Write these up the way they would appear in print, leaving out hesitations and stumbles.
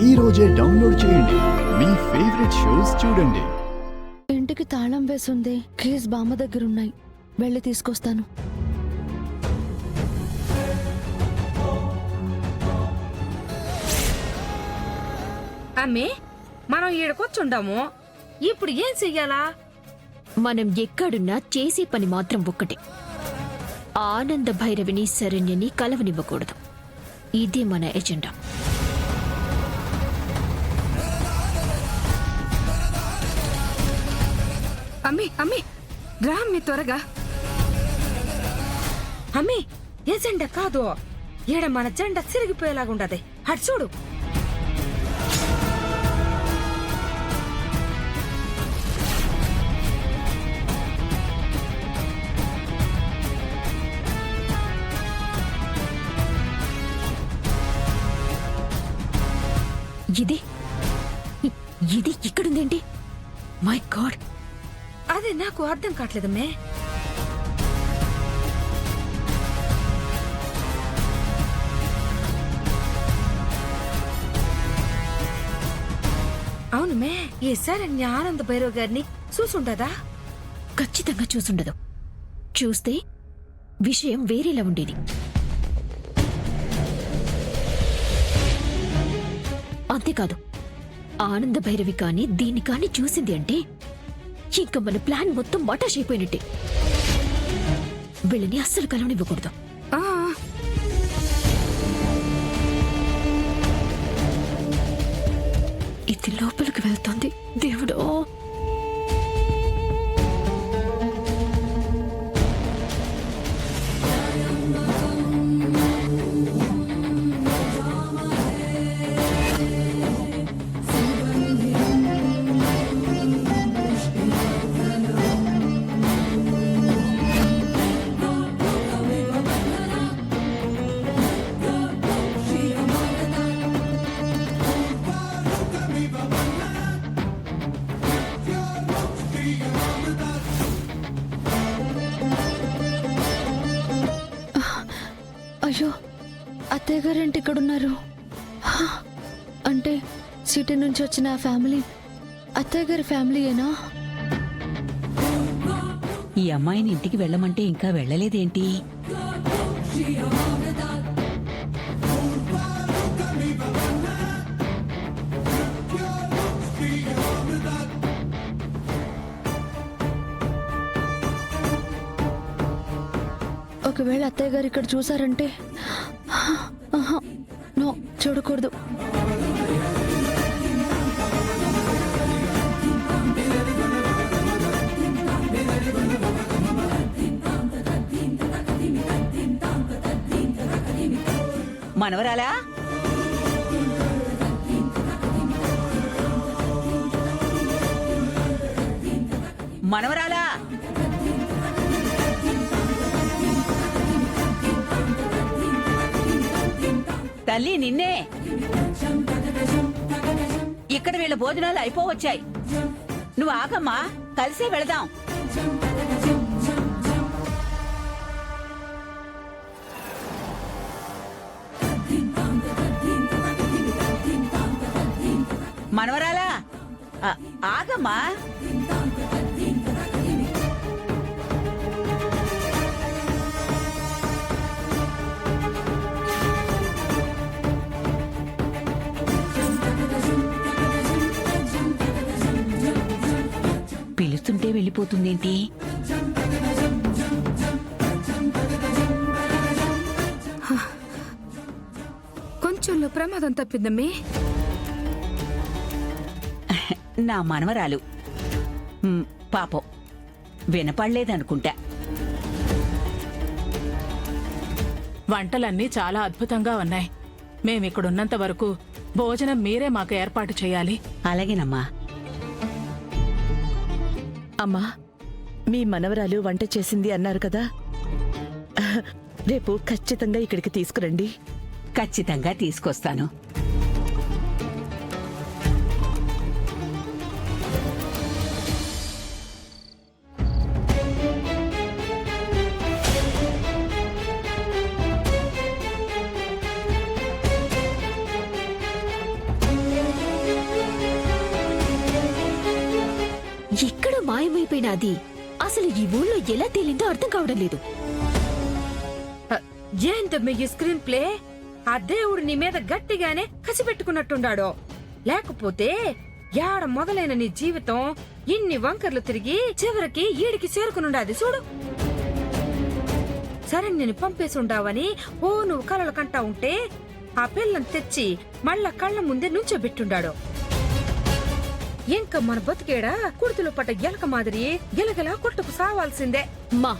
ఈ రోజే డౌన్లోడ్ చేయండి. మీ ఫేవరెట్ షోస్ చూడండి. ఇంటికి తాళం వేసుంది. కీస్ బామ్మ దగ్గరున్నాయి, వెళ్ళి తీసుకొస్తాను. అమ్మే, మనం ఈడకొచ్చుండాము. ఇప్పుడు ఏం చెయ్యాలా? మనం ఎక్కడున్నా చేసే పని మాత్రం ఒక్కటే. ఆనంద భైరవిని శరణ్యని కలవనివ్వకూడదు. ఇదే మన ఎజెండా. అమ్మి రా అమ్మి, త్వరగా. అమ్మి, ఎజెండా కాదు, ఈడ మన జెండా సిరిగిపోయేలాగుండదు. అటు చూడు. ఇది ఇక్కడుందేంటి? మై గాడ్, అదే నాకు అర్థం కావట్లేదమ్మే. అవునమే, ఈసారి ఆనంద భైరవ్ గారిని చూసుండదా? ఖచ్చితంగా చూసుండదు. చూస్తే విషయం వేరేలా ఉండేది. అంతేకాదు, ఆనంద భైరవి కాని దీన్ని కాని చూసింది అంటే ఇంకా మన ప్లాన్ మొత్తం మటాష్ అయిపోయినట్టే. వీళ్ళని అస్సలు కలవనివ్వకూడదు. ఇది లోపలికి వెళ్తోంది. దేవుడో, అయ్యో, అత్తయ్య గారేంటి ఇక్కడున్నారు? అంటే సిటీ నుంచి వచ్చిన ఆ ఫ్యామిలీ అత్తయ్య గారి ఫ్యామిలీయేనా? ఈ అమ్మాయిని ఇంటికి వెళ్ళమంటే ఇంకా వెళ్ళలేదేంటి? ఒకవేళ అత్తయ్య గారు ఇక్కడ చూసారంటే నో, చూడకూడదు. మనవరాలా? మనవరాలా? తల్లి, నిన్నే. ఇక్కడ వీళ్ళ భోజనాలు అయిపోవచ్చాయి. నువ్వు ఆగమ్మా, కలిసే వెళదాం. మనవరాలా, ఆగమ్మా. పిలుస్తుంటే వెళ్ళిపోతుందేంటి? కొంచెంలో ప్రమాదం తప్పిందమ్మే. నా మనవరాలు పాపం వినపడలేదనుకుంటా. వంటలన్నీ చాలా అద్భుతంగా ఉన్నాయి. మేమిక్కడున్నంత వరకు భోజనం మీరే మాకు ఏర్పాటు చేయాలి. అలాగేనమ్మా. అమ్మా, మీ మనవరాలు వంట చేసింది అన్నారు కదా, రేపు ఖచ్చితంగా ఇక్కడికి తీసుకురండి. ఖచ్చితంగా తీసుకొస్తాను. మాయమైపోయిన అది అసలు ఈ ఊళ్ళో ఎలా తేలిందో అర్థం కావడం లేదు. ఏందమ్మ ఈ స్క్రీన్ ప్లే? ఆ దేవుడు నీ మీద గట్టిగానే కసిపెట్టుకున్నట్టుండాడు. లేకపోతే యాడ మొదలైన నీ జీవితం ఇన్ని వంకర్లు తిరిగి చివరికి ఈడికి చేరుకునుండాది చూడు. సరే నేను పంపేసుండావని నువ్వు కలలు కంటా ఉంటే ఆ పిల్లని తెచ్చి మళ్ళా కళ్ళ ముందే నుంచోబెట్టుండాడు. ఇంకా మన బతుకేడా కుర్తులు పట్ట ఎలక మాదిరి గెలగలా కొట్టుకు సావాల్సిందే. మా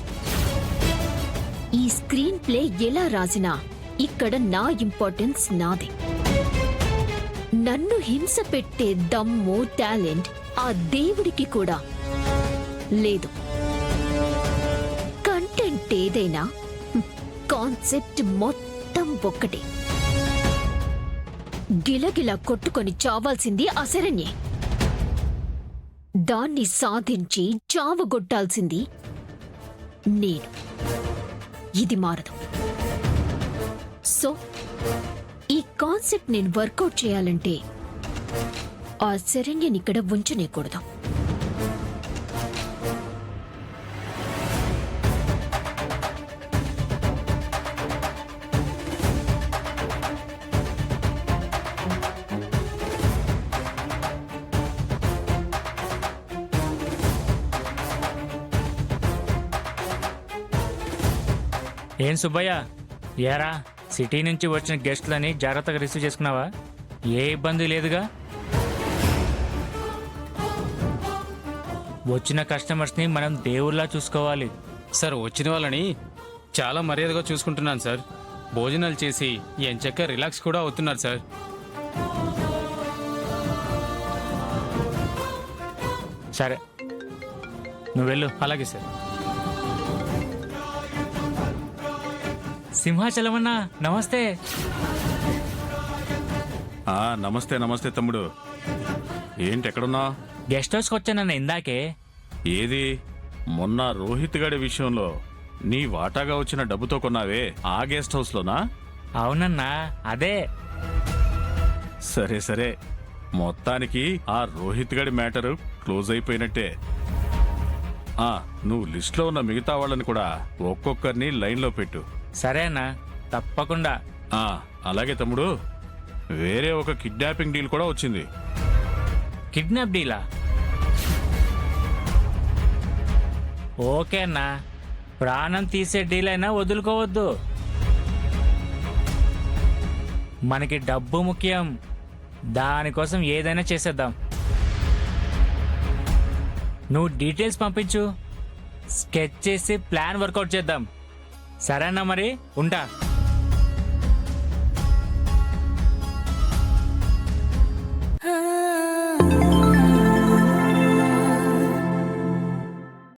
ఈ స్క్రీన్ ప్లే ఎలా రాసినా ఇక్కడ నా ఇంపార్టెన్స్ నాది. నన్ను హింస పెట్టే దమ్ము టాలెంట్ ఆ దేవుడికి కూడా లేదు. కంటెంట్ ఏదైనా కాన్సెప్ట్ మొత్తం ఒక్కటే. గిలగిలా కొట్టుకొని చావాల్సింది అశరణ్యే. దాన్ని సాధించి చావగొట్టాల్సింది నేను. ఇది మారదు. సో ఈ కాన్సెప్ట్ నేను వర్కౌట్ చేయాలంటే ఆ శరణ్యని ఇక్కడ ఉంచనేకూడదు. ఏం సుబ్బయ్య, ఏరా సిటీ నుంచి వచ్చిన గెస్ట్లని జాగ్రత్తగా రిసీవ్ చేసుకున్నావా? ఏ ఇబ్బంది లేదుగా? వచ్చిన కస్టమర్స్ని మనం దేవుళ్ళలా చూసుకోవాలి. సార్, వచ్చిన వాళ్ళని చాలా మర్యాదగా చూసుకుంటున్నాను సార్. భోజనాలు చేసి ఎంచక్క రిలాక్స్ కూడా అవుతున్నారు సార్. సరే, నువ్వు వెళ్ళు. అలాగే సార్. సింహాచలమన్నా, నమస్తే. నమస్తే నమస్తే తమ్ముడు. ఏంటి ఎక్కడున్నా? గెస్ట్ హౌస్కి వచ్చానన్న ఇందాకే. ఏది మొన్న రోహిత్ గడి విషయంలో నీ వాటాగా వచ్చిన డబ్బుతో కొన్నావే ఆ గెస్ట్ హౌస్ లోనా? అవునన్నా, అదే. సరే సరే, మొత్తానికి ఆ రోహిత్ గడి మ్యాటరు క్లోజ్ అయిపోయినట్టే. నువ్వు లిస్ట్లో ఉన్న మిగతా వాళ్ళని కూడా ఒక్కొక్కరిని లైన్లో పెట్టు. సరే అన్నా, తప్పకుండా. అలాగే తమ్ముడు, వేరే ఒక కిడ్నాపింగ్ డీల్ కూడా వచ్చింది. కిడ్నాప్ డీలా? ఓకే అన్నా, ప్రాణం తీసే డీల్ అయినా వదులుకోవద్దు. మనకి డబ్బు ముఖ్యం. దానికోసం ఏదైనా చేసేద్దాం. నువ్వు డీటెయిల్స్ పంపించు, స్కెచ్ చేసి ప్లాన్ వర్కౌట్ చేద్దాం. సరేనా మరి, ఉంటా.